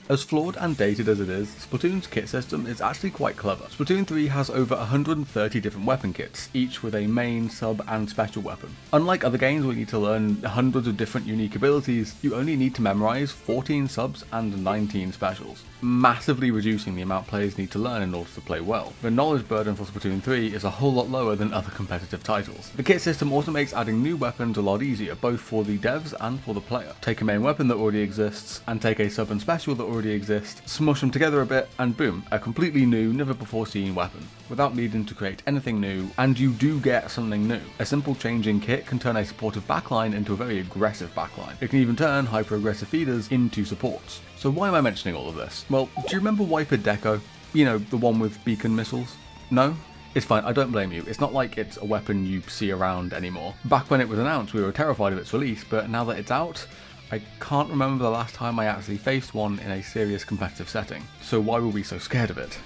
As flawed and dated as it is, Splatoon's kit system is actually quite clever. Splatoon 3 has over 130 different weapon kits, each with a main, sub and special weapon. Unlike other games where you need to learn hundreds of different unique abilities, you only need to memorise 14 subs and 19 specials, massively reducing the amount players need to learn in order to play well. The knowledge burden for Splatoon 3 is a whole lot lower than other competitive titles. The kit system also makes adding new weapons a lot easier, both for the devs and for the player. Take a main weapon that already exists, and take a sub and special that already exist, smush them together a bit, and boom, a completely new, never before seen weapon, without needing to create anything new, and you do get something new. A simple change in kit can turn a supportive backline into a very aggressive backline. It can even turn hyper-aggressive feeders into supports. So why am I mentioning all of this? Well, do you remember Wiper Deco? You know, the one with beacon missiles? No? It's fine, I don't blame you. It's not like it's a weapon you see around anymore. Back when it was announced, we were terrified of its release, but now that it's out, I can't remember the last time I actually faced one in a serious competitive setting. So why were we so scared of it?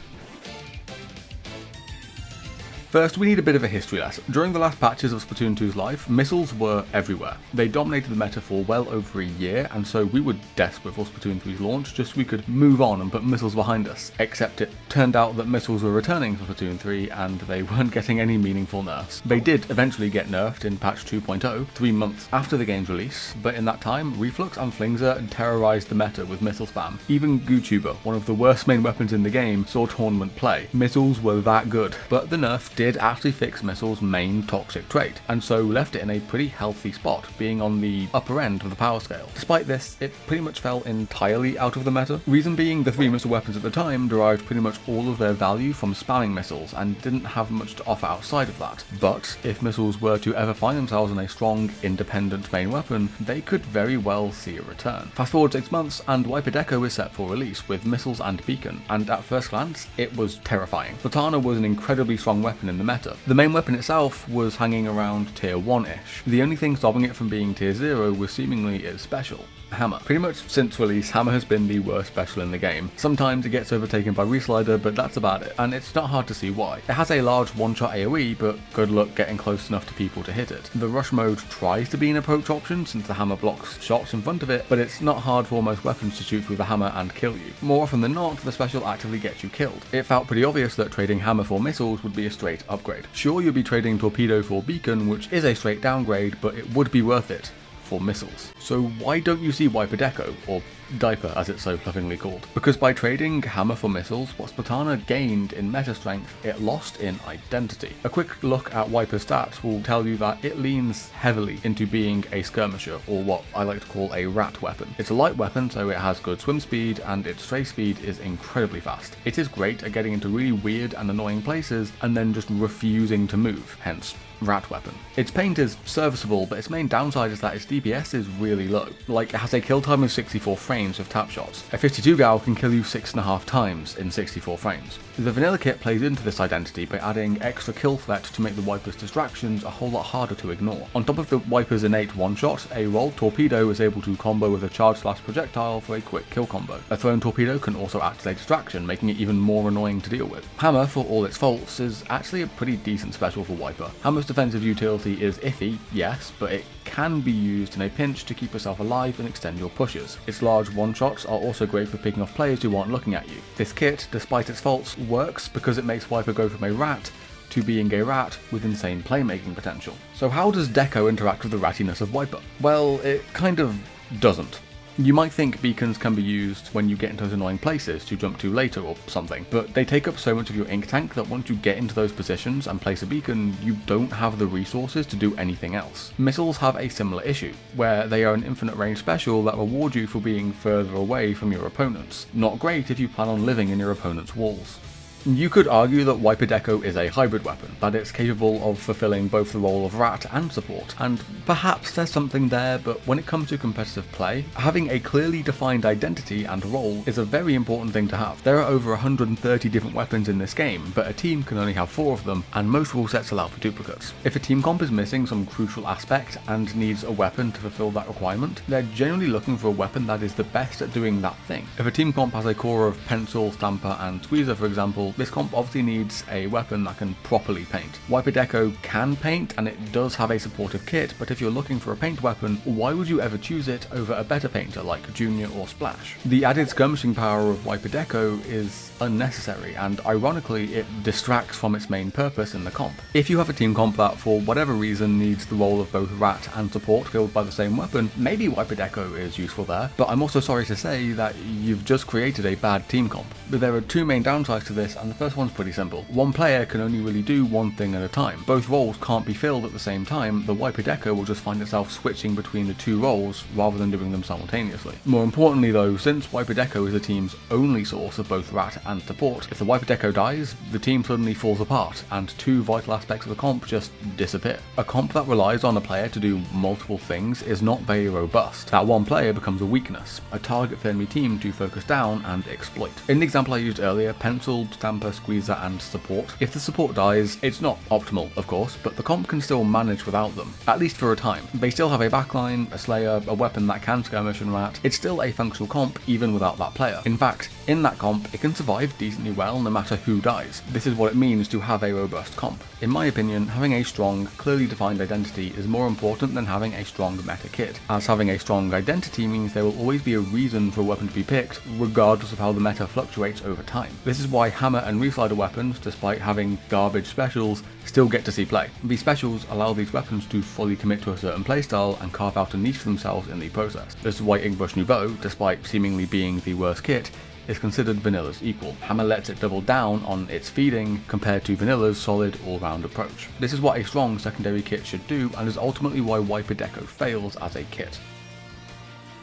First, we need a bit of a history lesson. During the last patches of Splatoon 2's life, missiles were everywhere. They dominated the meta for well over a year, and so we were desperate for Splatoon 3's launch just so we could move on and put missiles behind us. Except it turned out that missiles were returning for Splatoon 3 and they weren't getting any meaningful nerfs. They did eventually get nerfed in patch 2.0, 3 months after the game's release, but in that time, Reflux and Flingser terrorized the meta with missile spam. Even GooTuber, one of the worst main weapons in the game, saw tournament play. Missiles were that good, but the nerf did actually fix Missile's main toxic trait, and so left it in a pretty healthy spot, being on the upper end of the power scale. Despite this, it pretty much fell entirely out of the meta, reason being the 3 missile weapons at the time derived pretty much all of their value from spamming missiles and didn't have much to offer outside of that. But if missiles were to ever find themselves in a strong, independent main weapon, they could very well see a return. Fast forward 6 months and Wiper Deco is set for release with missiles and beacon, and at first glance, it was terrifying. Platana was an incredibly strong weapon in the meta. The main weapon itself was hanging around tier 1-ish. The only thing stopping it from being tier 0 was seemingly its special, Hammer. Pretty much since release, Hammer has been the worst special in the game. Sometimes it gets overtaken by Reslider, but that's about it, and it's not hard to see why. It has a large one-shot AoE, but good luck getting close enough to people to hit it. The rush mode tries to be an approach option since the hammer blocks shots in front of it, but it's not hard for most weapons to shoot through the hammer and kill you. More often than not, the special actively gets you killed. It felt pretty obvious that trading hammer for missiles would be a straight upgrade. Sure, you'd be trading torpedo for beacon, which is a straight downgrade, but it would be worth it for missiles. So why don't you see Wiper Deco, or Diaper as it's so lovingly called? Because by trading hammer for missiles, what Splatana gained in meta strength, it lost in identity. A quick look at Wiper's stats will tell you that it leans heavily into being a skirmisher, or what I like to call a rat weapon. It's a light weapon, so it has good swim speed, and its strafe speed is incredibly fast. It is great at getting into really weird and annoying places, and then just refusing to move, hence rat weapon. Its paint is serviceable, but its main downside is that its DPS is really low. Like, it has a kill time of 64 frames with tap shots. A 52 gal can kill you 6.5 times in 64 frames. The vanilla kit plays into this identity by adding extra kill threat to make the Wiper's distractions a whole lot harder to ignore. On top of the Wiper's innate one-shot, a rolled torpedo is able to combo with a charge/projectile for a quick kill combo. A thrown torpedo can also act as a distraction, making it even more annoying to deal with. Hammer, for all its faults, is actually a pretty decent special for Wiper. Hammer's defensive utility is iffy, yes, but it can be used in a pinch to keep yourself alive and extend your pushes. Its large one-shots are also great for picking off players who aren't looking at you. This kit, despite its faults, works because it makes Wiper go from a rat to being a rat with insane playmaking potential. So how does Deco interact with the rattiness of Wiper? Well, it kind of doesn't. You might think beacons can be used when you get into those annoying places to jump to later or something, but they take up so much of your ink tank that once you get into those positions and place a beacon, you don't have the resources to do anything else. Missiles have a similar issue, where they are an infinite range special that reward you for being further away from your opponents. Not great if you plan on living in your opponent's walls. You could argue that Wiper Deco is a hybrid weapon, that it's capable of fulfilling both the role of rat and support, and perhaps there's something there, but when it comes to competitive play, having a clearly defined identity and role is a very important thing to have. There are over 130 different weapons in this game, but a team can only have 4 of them, and most rule sets allow for duplicates. If a team comp is missing some crucial aspect and needs a weapon to fulfill that requirement, they're generally looking for a weapon that is the best at doing that thing. If a team comp has a core of pencil, stamper, and squeezer, for example, special, this comp obviously needs a weapon that can properly paint. Wiper Deco can paint, and it does have a supportive kit, but if you're looking for a paint weapon, why would you ever choose it over a better painter like Junior or Splash? The added skirmishing power of Wiper Deco is unnecessary, and ironically it distracts from its main purpose in the comp. If you have a team comp that for whatever reason needs the role of both rat and support filled by the same weapon, maybe Wiper Deco is useful there, but I'm also sorry to say that you've just created a bad team comp. But there are two main downsides to this, and the first one's pretty simple. One player can only really do one thing at a time. Both roles can't be filled at the same time. The Wiper Deco will just find itself switching between the two roles rather than doing them simultaneously. More importantly though, since Wiper Deco is the team's only source of both rat and support, if the Wiper Deco dies, the team suddenly falls apart, and two vital aspects of the comp just disappear. A comp that relies on a player to do multiple things is not very robust. That one player becomes a weakness, a target for enemy team to focus down and exploit. In the example I used earlier, Penciled, Stamper, Squeezer and Support, if the support dies, it's not optimal of course, but the comp can still manage without them, at least for a time. They still have a backline, a Slayer, a weapon that can skirmish and rat. It's still a functional comp even without that player. In fact, in that comp, it can survive decently well no matter who dies. This is what it means to have a robust comp. In my opinion, having a strong, clearly defined identity is more important than having a strong meta kit, as having a strong identity means there will always be a reason for a weapon to be picked, regardless of how the meta fluctuates over time. This is why hammer and reslider weapons, despite having garbage specials, still get to see play. These specials allow these weapons to fully commit to a certain playstyle and carve out a niche for themselves in the process. This is why Inkbrush Nouveau, despite seemingly being the worst kit, is considered Vanilla's equal. Hammer lets it double down on its feeding compared to Vanilla's solid all-round approach. This is what a strong secondary kit should do, and is ultimately why Wiper Deco fails as a kit.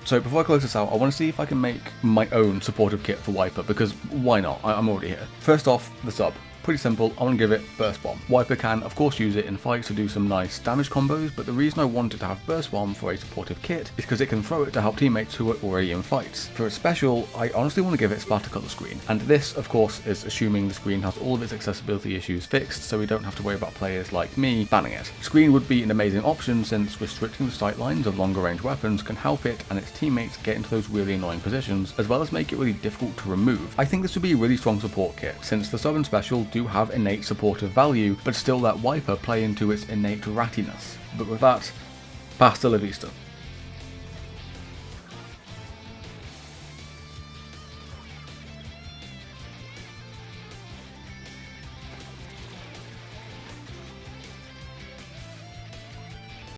So before I close this out, I want to see if I can make my own supportive kit for Wiper, because why not? I'm already here. First off, the sub. Pretty simple, I want to give it Burst Bomb. Wiper can of course use it in fights to do some nice damage combos, but the reason I wanted to have Burst Bomb for a supportive kit is because it can throw it to help teammates who are already in fights. For its special, I honestly want to give it Splatter Color Screen, and this of course is assuming the screen has all of its accessibility issues fixed, so we don't have to worry about players like me banning it. Screen would be an amazing option since restricting the sight lines of longer range weapons can help it and its teammates get into those really annoying positions, as well as make it really difficult to remove. I think this would be a really strong support kit, since the sub and special do have innate supportive value, but still let Wiper play into its innate rattiness. But with that, hasta la vista.